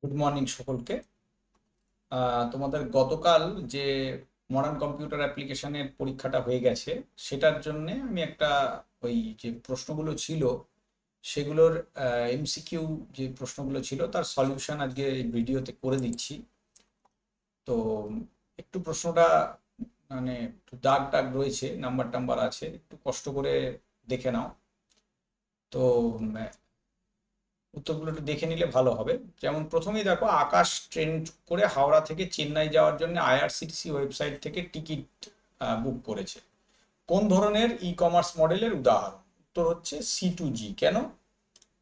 Good morning সকলকে। তোমাদের গতকাল যে মডার্ন কম্পিউটার অ্যাপ্লিকেশনের পরীক্ষাটা হয়ে গেছে, সেটার জন্য আমি একটা ওই যে প্রশ্নগুলো ছিল সেগুলোর এমসিকিউ যে প্রশ্নগুলো ছিল তার সলিউশন আজকে এই ভিডিওতে করে দিচ্ছি। তো একটু প্রশ্নটা মানে একটু দাগ টাগ রয়েছে, নাম্বার টাম্বার আছে, একটু কষ্ট করে দেখে নাও। তো উত্তরগুলো একটু দেখে নিলে ভালো হবে। যেমন প্রথমেই দেখো, আকাশ ট্রেন করে হাওড়া থেকে চেন্নাই যাওয়ার জন্য আইআরসিটিসি ওয়েবসাইট থেকে টিকিট বুক করেছে। কোন ধরনের ই কমার্স মডেলের উদাহরণ? উত্তর হচ্ছে C2G। কেন?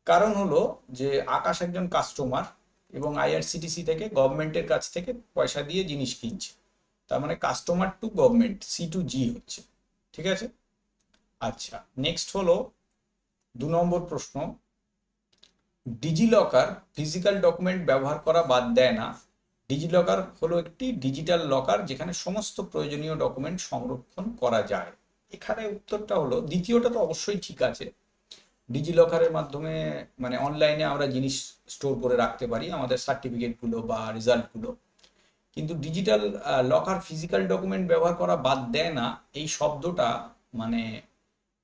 কারণ হলো যে আকাশ একজন কাস্টমার এবং আইআরসিটিসি থেকে গভর্নমেন্টের কাছ থেকে পয়সা দিয়ে জিনিস কিনছে, তার মানে কাস্টমার টু গভর্নমেন্ট, C2G হচ্ছে। ঠিক আছে। আচ্ছা, নেক্সট হলো 2 নম্বর প্রশ্ন। ডিজিলকার ফিজিক্যাল ডকুমেন্ট ব্যবহার করা বাদ দেয় না। ডিজিলকার হলো একটি ডিজিটাল লকার যেখানে সমস্ত প্রয়োজনীয় ডকুমেন্ট সংরক্ষণ করা যায়। এখানে উত্তরটা হলো দ্বিতীয়টা, তো অবশ্যই ঠিক আছে। ডিজিলকারের মাধ্যমে মানে অনলাইনে আমরা জিনিস স্টোর করে রাখতে পারি, আমাদের সার্টিফিকেটগুলো বা রেজাল্টগুলো। কিন্তু ডিজিটাল লকার ফিজিক্যাল ডকুমেন্ট ব্যবহার করা বাদ দেয় না, এই শব্দটা মানে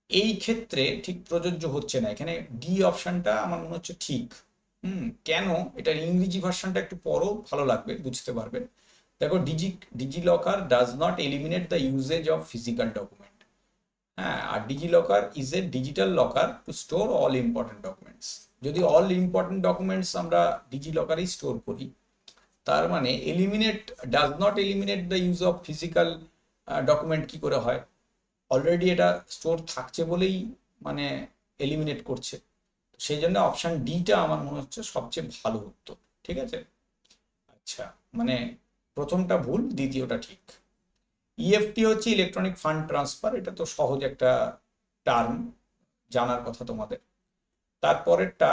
এই ক্ষেত্রে ঠিক প্রযোজ্য হচ্ছে না। এখানে ডি অপশনটা আমার মনে হচ্ছে ঠিক। কেন? এটার ইংরেজি ভার্সনটা একটু পড়ো, ভালো লাগবে, বুঝতে পারবে। দেখো, DigiLocker does not eliminate the usage of physical document. হ্যাঁ, আর DigiLocker is a digital locker to store all important documents. যদি অল ইম্পর্টেন্ট ডকুমেন্টস আমরা ডিজিলকারেই স্টোর করি, তার মানে eliminate, does not eliminate the use of physical document কি করে হয়? অলরেডি এটা স্টোর থাকছে বলেই মানে এলিমিনেট করছে। সেই জন্য অপশন ডিটা আমার মনে হচ্ছে সবচেয়ে ভালো উত্তর। ঠিক আছে। আচ্ছা, মানে প্রথমটা ভুল, দ্বিতীয়টা ঠিক। ইএফটি হচ্ছে ইলেকট্রনিক ফান্ড ট্রান্সফার, এটা তো সহজ একটা টার্ম, জানার কথা তোমাদের। তারপরেরটা,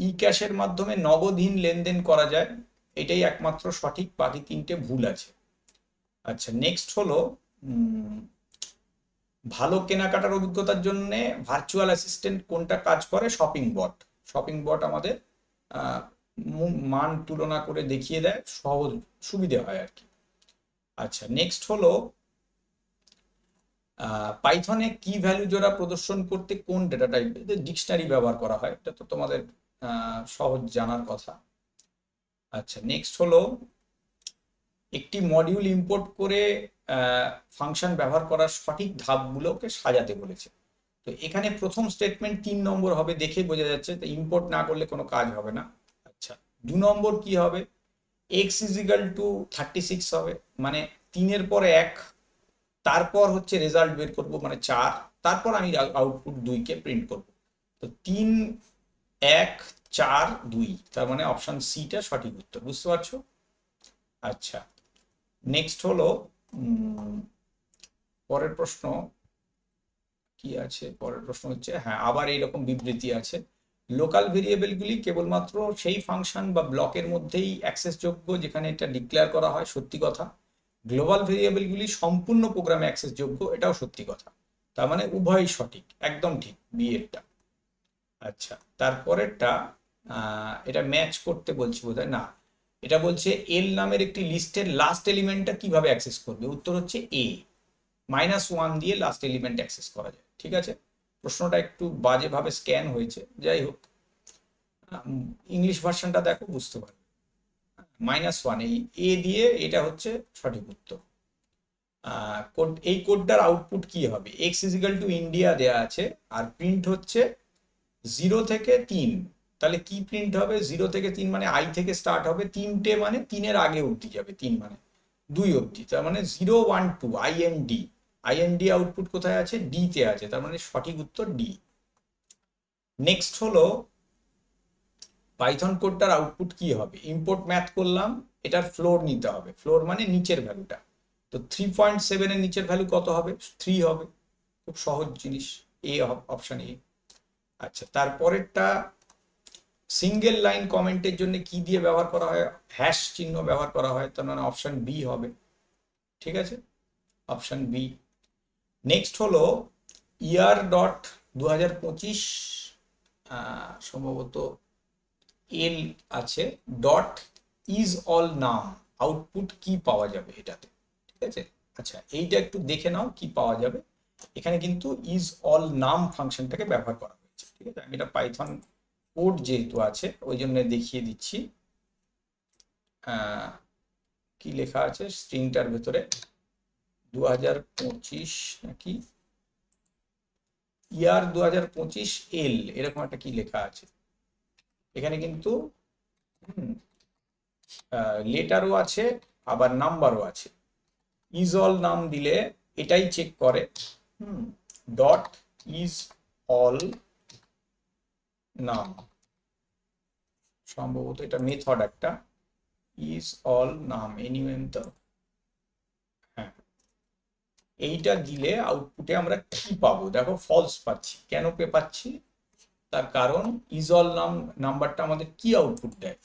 ই ক্যাশের মাধ্যমে নগদহীন লেনদেন করা যায়, এটাই একমাত্র সঠিক, বাকি তিনটে ভুল আছে। আচ্ছা, নেক্সট হলো ভালো কেনাকাটার অভিজ্ঞতার জন্য ভার্চুয়াল অ্যাসিস্ট্যান্ট কোনটা কাজ করে? শপিং বট। শপিং বট আমাদের আহ, মান তুলনা করে দেখিয়ে দেয়, সহজ সুবিধে হয় আর কি। আচ্ছা, নেক্সট হলো পাইথনে কি ভ্যালু জোড়া প্রদর্শন করতে কোন ডেটা টাইপ ডিকশনারি ব্যবহার করা হয়? এটা তো তোমাদের সহজ জানার কথা। আচ্ছা, নেক্সট হলো একটি মডিউল ইম্পোর্ট করে ফাংশন ব্যবহার করার সঠিক ধাপগুলোকে সাজাতে বলেছে। তো এখানে প্রথম স্টেটমেন্ট 3 নম্বর হবে, দেখে বোঝা যাচ্ছে, তো ইম্পোর্ট না করলে কোনো কাজ হবে না। আচ্ছা, 2 নম্বর কি হবে? এক্স ইজ ইকাল টু 36 হবে, মানে 3-এর পর 1, তারপর হচ্ছে রেজাল্ট বের করব মানে 4, তারপর আমি আউটপুট 2-কে প্রিন্ট করব। তো 3, 1, 4, 2, তার মানে অপশন সিটা সঠিক উত্তর। বুঝতে পারছো? আচ্ছা, নেক্সট হলো পরের প্রশ্ন কি আছে? পরের প্রশ্ন হচ্ছে, হ্যাঁ, আবার এইরকম বিবৃতি আছে, লোকাল ভেরিয়েবলগুলি কেবলমাত্র সেই ফাংশন বা ব্লকের মধ্যেই অ্যাক্সেসযোগ্য যেখানে এটা ডিক্লেয়ার করা হয়, সত্যি কথা। গ্লোবাল ভেরিয়েবলগুলি সম্পূর্ণ প্রোগ্রামে অ্যাক্সেসযোগ্য, এটাও সত্যি কথা। তার মানে উভয়ই সঠিক, একদম ঠিক বি এরটা। আচ্ছা, তারপরেরটা এটা ম্যাচ করতে বলছি বোধহয় না। এটা বলছে এল নামের একটি লিস্টের লাস্ট এলিমেন্টটা কিভাবে অ্যাক্সেস করবে? উত্তর হচ্ছে এ। -1 দিয়ে লাস্ট এলিমেন্ট অ্যাক্সেস করা যায়। ঠিক আছে। প্রশ্নটা একটু বাজেভাবে স্ক্যান হয়েছে, যাই হোক, ইংলিশ ভার্সনটা দেখো, বুঝতে পারবে। -1, এই এ দিয়ে, এটা হচ্ছে সঠিক উত্তর। এই কোডটার আউটপুট কি হবে? এক্স ইজিক্যাল টু ইন্ডিয়া দেয়া আছে, আর প্রিন্ট হচ্ছে 0 থেকে 3। তাহলে কি প্রিন্ট হবে? 0 থেকে 3 মানে আই থেকে স্টার্ট হবে, 3টে মানে 3-এর আগে অবধি যাবে, 3 মানে 2 অবধি, তার মানে 0, 1, 2 আইএনডি। আইএনডি আউটপুট কোথায় আছে? ডি তে আছে, তার মানে সঠিক উত্তর ডি। নেক্সট হলো পাইথন কোডটার আউটপুট কি হবে? ইম্পোর্ট ম্যাথ করলাম, এটার ফ্লোর নিতে হবে, ফ্লোর মানে নিচের ভ্যালুটা। তো 3.7 এর নিচের ভ্যালু কত হবে? 3 হবে। খুব সহজ জিনিস, এ অপশন এ। আচ্ছা, তারপরেরটা সিঙ্গেল লাইন কমেন্টের জন্য কি দিয়ে ব্যবহার করা হয়? হ্যাশ চিহ্ন ব্যবহার করা হয়, তার মানে অপশন বি হবে। ঠিক আছে, অপশন বি। নেক্সট হলো ইয়ার ডট 2025, সম্ভবত এল আছে, ডট ইজ অল নাম, আউটপুট কি পাওয়া যাবে এটাতে, ঠিক আছে। আচ্ছা, এইটা একটু দেখে নাও কি পাওয়া যাবে। এখানে কিন্তু ইজ অল নাম ফাংশনটাকে ব্যবহার করা হয়েছে, ঠিক আছে। আমি এটা পাইথন কোড যেহেতু আছে ওই জন্য দেখিয়ে দিচ্ছি। কি লেখা আছে স্ট্রিংটার ভেতরে, 2025 নাকি ইয়ার 2025 এল, এরকম একটা কি লেখা আছে এখানে কিন্তু। লেটারও আছে আবার নাম্বারও আছে। ইজ অল নাম দিলে এটাই চেক করে, ডট ইজ অল নাম, সম্ভবত এটা মেথড একটা, ইজ অল নাম এনিওয়েন তো, হ্যাঁ। এইটা দিলে আউটপুটে আমরা কি পাবো, দেখো ফলস পাচ্ছি। কেন পাচ্ছি, তার কারণ ইজ অল নাম নাম্বারটা আমাদের কি আউটপুট দেয়।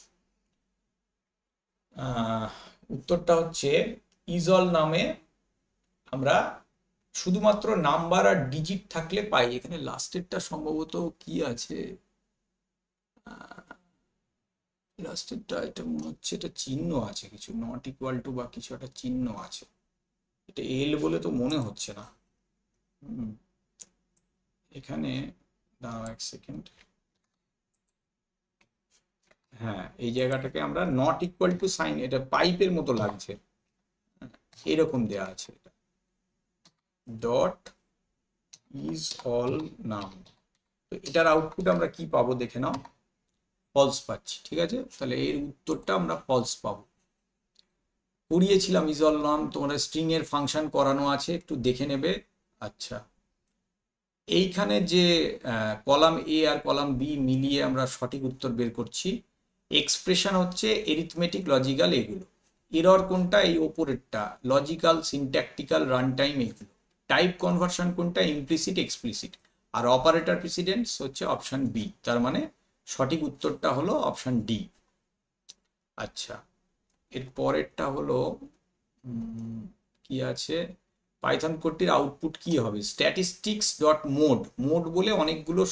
উত্তরটা হচ্ছে ইজ অল নামে আমরা শুধুমাত্র নাম্বার আর ডিজিট থাকলে পাই। এখানে লাস্টেরটা সম্ভবত কি আছে, লাস্টেরটা এটা মনে হচ্ছে এটা চিহ্ন আছে কিছু, নট ইকুয়াল টু বা কিছু একটা চিহ্ন আছে, এটা এল বলে তো মনে হচ্ছে না। এখানে দাঁড়াও এক সেকেন্ড, হ্যাঁ এই জায়গাটাকে আমরা নট ইকুয়াল টু সাইন, এটা পাইপের মতো লাগছে, এরকম দেয়া আছে, এটা ডট ইজ অল নাম। তো এটার আউটপুট আমরা কি পাবো দেখে নাও, ফলস পাচ্ছি, ঠিক আছে। তাহলে এর উত্তরটা আমরা ফলস পাবো। পড়িয়েছিলাম ইজ অল নাম, তোমাদের স্ট্রিং এর ফাংশন করানো আছে, একটু দেখে নেবে। আচ্ছা, এইখানে যে কলাম এ আর কলাম বি মিলিয়ে আমরা সঠিক উত্তর বের করছি। এক্সপ্রেশন হচ্ছে এরিথমেটিক, লজিক্যাল, এগুলো। এরর কোনটা, এই ওপরেরটা, লজিক্যাল, সিনট্যাকটিক্যাল, রান টাইম, এগুলো। টাইপ কনভার্সন কোনটা, ইমপ্লিসিট, এক্সপ্লিসিট। আর অপারেটর প্রিসিডেন্স হচ্ছে অপশন বি, তার মানে সঠিক উত্তরটা হলো অপশন ডি। আচ্ছা, এর পরেরটা হলো কি আছে, পাইথন কোডটির আউটপুট কি হবে, স্ট্যাটিস্টিক্স ডট মোড। মোড বলে অনেকগুলো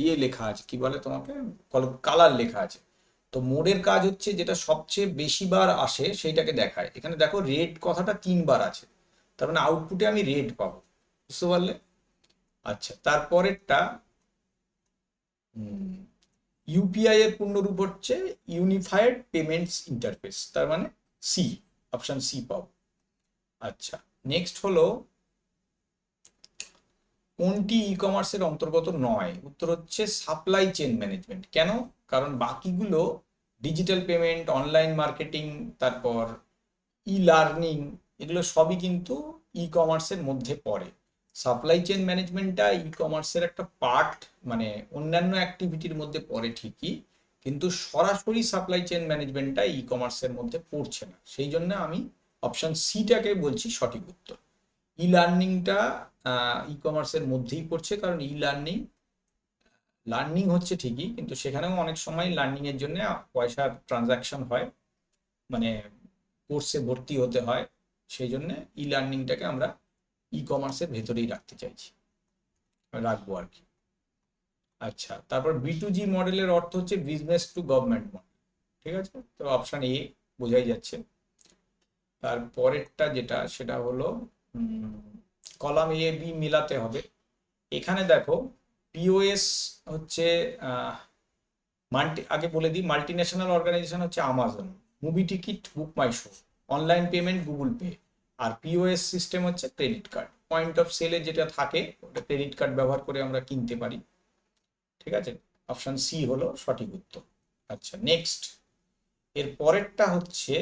ইয়ে লেখা আছে, কি বলে তোমাকে, কালার লেখা আছে। তো মোডের কাজ হচ্ছে যেটা সবচেয়ে বেশি বার আসে সেইটাকে দেখায়। এখানে দেখো রেড কথাটা 3 বার আছে, তার মানে আউটপুটে আমি রেড পাবো, বুঝতে পারলে। আচ্ছা, তারপরেরটা ইউপিআই এর পূর্ণরূপ হচ্ছে ইউনিফাইড পেমেন্টস ইন্টারফেস, তার মানে সি, অপশন সি পাবো। আচ্ছা, নেক্সট হলো কোনটি ই কমার্সের অন্তর্গত নয়, উত্তর হচ্ছে সাপ্লাই চেন ম্যানেজমেন্ট। কেন, কারণ বাকিগুলো ডিজিটাল পেমেন্ট, অনলাইন মার্কেটিং, তারপর ই লার্নিং, এগুলো সবই কিন্তু ই কমার্সের মধ্যে পড়ে। সাপ্লাই চেন ম্যানেজমেন্টটা ই কমার্সের একটা পার্ট, মানে অন্যান্য অ্যাক্টিভিটির মধ্যে পড়ে ঠিকই, কিন্তু সরাসরি সাপ্লাই চেন ম্যানেজমেন্টটা ই কমার্সের মধ্যে পড়ছে না। সেই জন্য আমি অপশন সিটাকে বলছি সঠিক উত্তর। ই লার্নিংটা ই কমার্সের মধ্যেই পড়ছে, কারণ ই লার্নিং লার্নিং হচ্ছে ঠিকই, কিন্তু সেখানেও অনেক সময় লার্নিং এর জন্য পয়সার ট্রানজাকশন হয়, মানে কোর্সে ভর্তি হতে হয়। সেই জন্য ই লার্নিংটাকে আমরা ই কমার্সের ভেতরেই রাখতে চাইছি, রাখবো আর কি। আচ্ছা, তারপর B2G মডেলের অর্থ হচ্ছে বিজনেস টু গভর্নমেন্ট মডেল, ঠিক আছে। তো অপশন এ বোঝাই যাচ্ছে। তারপরেরটা যেটা সেটা হলো কলাম এ বি মিলাতে হবে। এখানে দেখো পিওএস হচ্ছে আগে বলে দিই, মাল্টি ন্যাশনাল অর্গানাইজেশন হচ্ছে Amazon, movie ticket book my show, online payment Google Pay, আর পিওএস সিস্টেম হচ্ছে ক্রেডিট কার্ড। পয়েন্ট অফ সেলে যেটা থাকে ওটা ক্রেডিট কার্ড ব্যবহার করে আমরা কিনতে পারি, ঠিক আছে। অপশন সি হলো সঠিক উত্তর। আচ্ছা, নেক্সট এর পরেরটা হচ্ছে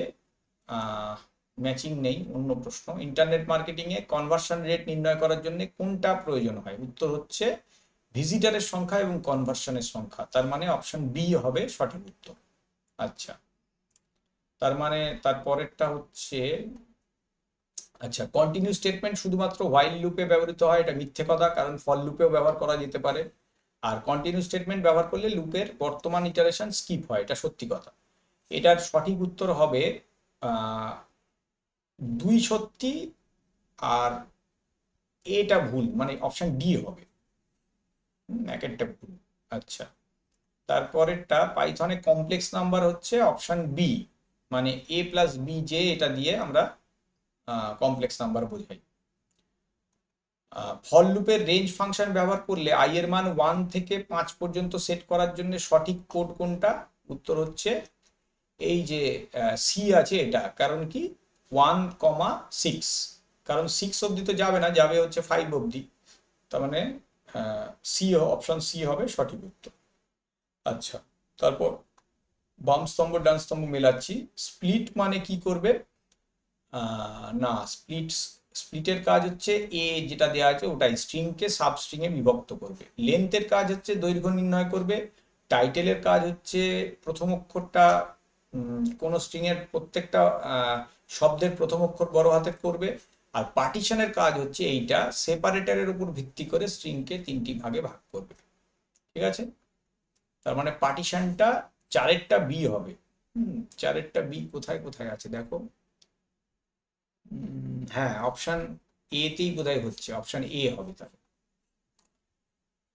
ম্যাচিং নেই, অন্য প্রশ্ন। ইন্টারনেট মার্কেটিং এ কনভার্সন রেট নির্ণয় করার জন্য কোনটা প্রয়োজন হয়, উত্তর হচ্ছে ভিজিটারের সংখ্যা এবং কনভার্সনের সংখ্যা, তার মানে অপশন বি হবে সঠিক উত্তর। আচ্ছা, তার মানে তারপরেরটা হচ্ছে, আচ্ছা, কন্টিনিউ স্টেটমেন্ট শুধুমাত্র হোয়াইল লুপে ব্যবহৃত হয়, এটা মিথ্যে কথা, কারণ ফল লুপেও ব্যবহার করা যেতে পারে। আর কন্টিনিউ স্টেটমেন্ট ব্যবহার করলে লুপের বর্তমান ইটারেশন স্কিপ হয়, এটা সত্যি কথা। এটার সঠিক উত্তর হবে 2 সত্যি আর এটা ভুল, মানে অপশন ডি হবে, এক একটা ভুল। আচ্ছা, তারপরেরটা পাইথনে কমপ্লেক্স নাম্বার হচ্ছে অপশন বি, মানে এ প্লাস বি যে, এটা দিয়ে আমরা কমপ্লেক্স নাম্বার বোঝাই। ফর লুপের রেঞ্জ ফাংশন ব্যবহার করলে আই এর মান 1 থেকে 5 পর্যন্ত সেট করার জন্য সঠিক কোড কোনটা? উত্তর হচ্ছে এই যে সি আছে এটা। কারণ কি 1,6, কারণ 6 অবধি তো যাবে না, যাবে হচ্ছে 5 অবধি। তার মানে সি, অপশন সি হবে সঠিক উত্তর। আচ্ছা, তারপর বাম স্তম্ভ ডান স্তম্ভ মেলাচ্ছি। স্প্লিট মানে কি করবে? না, স্প্লিটের কাজ হচ্ছে এ যেটা দেওয়া আছে ওটাই স্ট্রিংকে সাব স্ট্রিং এ বিভক্ত করবে। লেন্থের কাজ হচ্ছে দৈর্ঘ্য নির্ণয় করবে। টাইটেলের কাজ হচ্ছে প্রথম অক্ষরটা কোন স্ট্রিং এর প্রত্যেকটা শব্দের প্রথম অক্ষর বড় হাতের করবে। আর পার্টিশনের কাজ হচ্ছে এইটা সেপারেটরের উপর ভিত্তি করে স্ট্রিংকে 3টি ভাগে ভাগ করবে। ঠিক আছে, তার মানে পার্টিশনটা 4এরটা বি হবে। 4এরটা বি কোথায় কোথায় আছে দেখো। হ্যাঁ, অপশন এ তেই বোধহয় হচ্ছে, অপশন এ হবে। তাহলে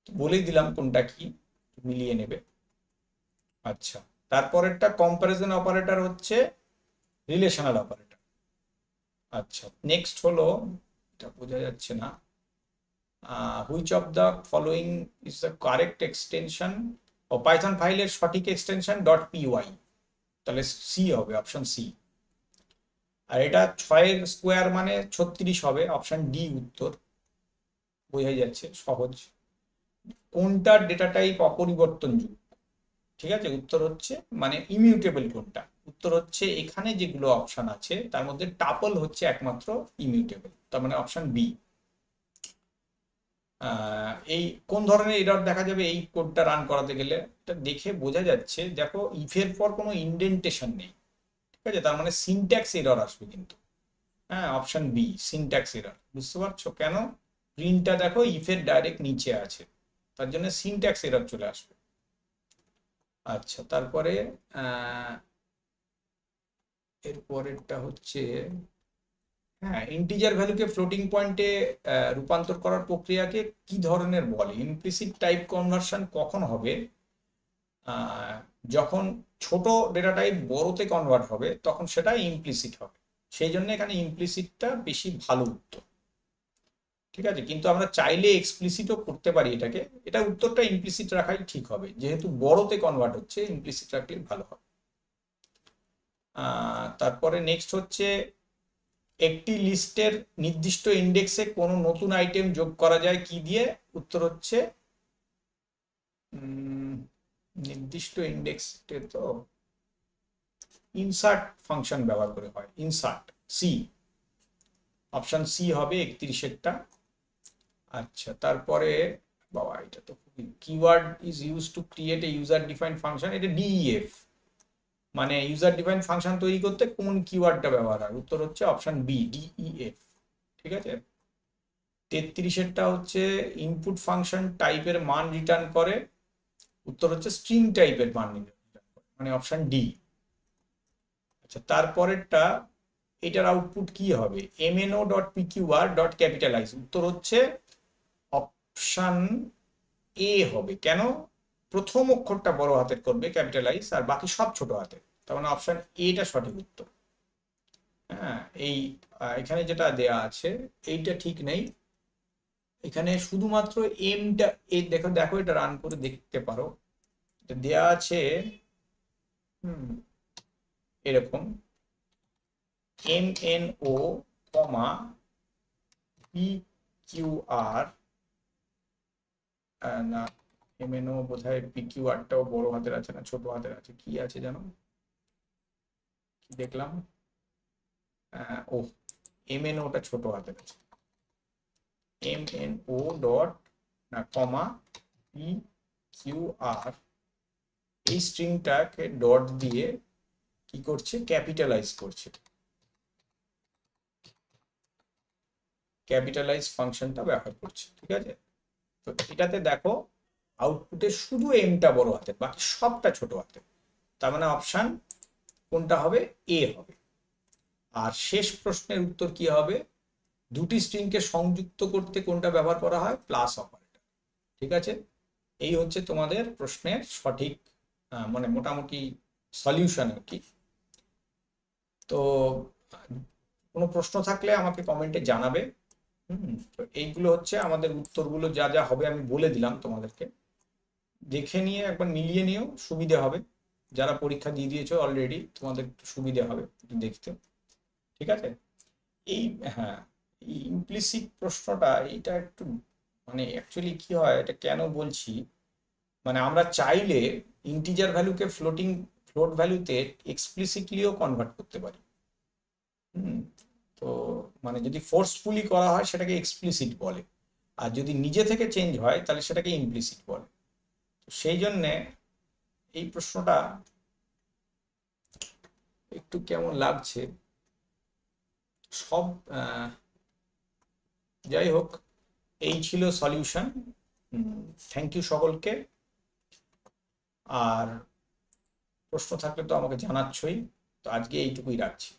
বলেই দিলাম কোনটা কি, মিলিয়ে নেবে। আচ্ছা, তারপরেরটা কম্পারিজন অপারেটর হচ্ছে রিলেশনাল অপারেটর। আচ্ছা, নেক্সট হলো, এটা বোঝা যাচ্ছে না, which of the following is the correct extension of Python ফাইলের সঠিক এক্সটেনশন .py। তাহলে সি হবে, অপশন সি। আর এটা 6 স্কোয়ার মানে 36 হবে, অপশন ডি উত্তর। বোঝাই যাচ্ছে, সহজ। কোনটার ডেটা টাইপ অপরিবর্তনযোগ্য? ঠিক আছে, উত্তর হচ্ছে মানে ইমিউটেবল কোনটা? উত্তর হচ্ছে এখানে যেগুলো অপশন আছে তার মধ্যে টাপল হচ্ছে একমাত্র ইমিউটেবল, তার মানে অপশন বি। এই কোন ধরনের এরর দেখা যাবে এই কোডটা রান করাতে গেলে? এটা দেখে বোঝা যাচ্ছে, দেখো ইফের পর কোনো ইন্ডেন্টেশন নেই। ঠিক আছে, তার মানে সিনট্যাক্স এরর আসবে কিন্তু। হ্যাঁ, অপশন বি সিনট্যাক্স এরর। বুঝতে পারছো কেন? প্রিন্টটা দেখো ইফের ডাইরেক্ট নিচে আছে, তার জন্য সিনট্যাক্স এরর চলে আসবে। আচ্ছা, তারপরে এরপরেরটা হচ্ছে, হ্যাঁ, ইন্টিজার ভ্যালুকে ফ্লোটিং পয়েন্টে রূপান্তর করার প্রক্রিয়াকে কি ধরনের বলে? ইমপ্লিসিট টাইপ কনভার্সন কখন হবে? যখন ছোট ডেটা টাইপ বড়তে কনভার্ট হবে তখন সেটা ইমপ্লিসিট হবে। সেই জন্য এখানে ইমপ্লিসিটটা বেশি ভালো উত্তর। ঠিক আছে, কিন্তু আমরা চাইলে এক্সপ্লিসিটও করতে পারি এটাকে। এটা উত্তরটা ইমপ্লিসিট রাখাই ঠিক হবে, যেহেতু বড়তে কনভার্ট হচ্ছে, ইমপ্লিসিট রাখলে ভালো হবে। তারপরে নেক্সট হচ্ছে, একটি লিস্টের নির্দিষ্ট ইন্ডেক্সে কোনো নতুন আইটেম যোগ করা যায় কি দিয়ে? উত্তর হচ্ছে নির্দিষ্ট ইন্ডেক্সে তো ইনসার্ট ফাংশন ব্যবহার করে হয়, ইনসার্ট। সি, অপশন সি হবে 31এরটা। আচ্ছা, তারপরে বাবা এটা তো keyword is use to create a user defined function, এটা ডিইএফ, মানে ইউজার ডিফাইন্ড ফাংশন তৈরি করতে কোন কিওয়ার্ডটা ব্যবহার হয়? উত্তর হচ্ছে অপশন বি, ডিইএফ। ঠিক আছে, 33এরটা হচ্ছে ইনপুট ফাংশন টাইপের মান রিটার্ন করে। উত্তর হচ্ছে স্ট্রিং টাইপের মান রিটার্ন করে, মানে অপশন ডি। আচ্ছা, তারপরেরটা, এটার আউটপুট কি হবে? mno.pqr.capitalize। উত্তর হচ্ছে অপশন এ হবে। কেন? প্রথম অক্ষরটা বড় হাতের করবে ক্যাপিটালাইজ, আর বাকি সব ছোট হাতের, তার মানে অপশন এটা সঠিক উত্তর। হ্যাঁ, এই এখানে যেটা দেয়া আছে এইটা ঠিক নেই, এখানে শুধুমাত্র এমটা, এই দেখো দেখো এটা রান করে দেখতে পারো, এটা দেয়া আছে এরকম MNO, PQR, না MNO বোধহয়, PQR-টাও বড় হাতের আছে না ছোট হাতের আছে, কি আছে জানো, কি দেখলাম, ও MNO-টা ছোট হাতের আছে, MNO ডট না কমা PQR, এই স্ট্রিংটাকে ডট দিয়ে কি করছে? ক্যাপিটালাইজ করছে, ক্যাপিটালাইজ ফাংশনটা ব্যবহার করছে। ঠিক আছে, তো এটাতে দেখো আউটপুটে শুধু এমটা বড় হাতের, বাকি সবটা ছোট হাতের, তার মানে অপশন কোনটা হবে? এ হবে। আর শেষ প্রশ্নের উত্তর কি হবে? দুটি স্ট্রিংকে সংযুক্ত করতে কোনটা ব্যবহার করা হয়? Plus operator. ঠিক আছে, এই হচ্ছে তোমাদের প্রশ্নের সঠিক মানে মোটামুটি সলিউশন আর কি। তো কোনো প্রশ্ন থাকলে আমাকে কমেন্টে জানাবে। তো এইগুলো হচ্ছে আমাদের উত্তরগুলো, যা যা হবে আমি বলে দিলাম তোমাদেরকে, দেখে নিয়ে একবার মিলিয়ে নিও, সুবিধে হবে। যারা পরীক্ষা দিয়ে দিয়েছো অলরেডি তোমাদের একটু সুবিধে হবে একটু দেখতে, ঠিক আছে? এই, হ্যাঁ, এই ইমপ্লিসিট প্রশ্নটা এটা একটু মানে অ্যাকচুয়ালি কি হয়, এটা কেন বলছি, মানে আমরা চাইলে ইন্টিজার ভ্যালুকে ফ্লোট ভ্যালুতে এক্সপ্লিসিটলিও কনভার্ট করতে পারি। হুম, তো মানে যদি ফোর্সফুলি করা হয় সেটাকে এক্সপ্লিসিট বলে, আর যদি নিজে থেকে চেঞ্জ হয় তাহলে সেটাকে ইমপ্লিসিট বলে। তো সেই জন্যে এই প্রশ্নটা একটু কেমন লাগছে সব। যাই হোক, এই ছিল সলিউশন। থ্যাংক ইউ সকলকে। আর প্রশ্ন থাকলে তো আমাকে জানাচ্ছই। তো আজকে এইটুকুই রাখছি।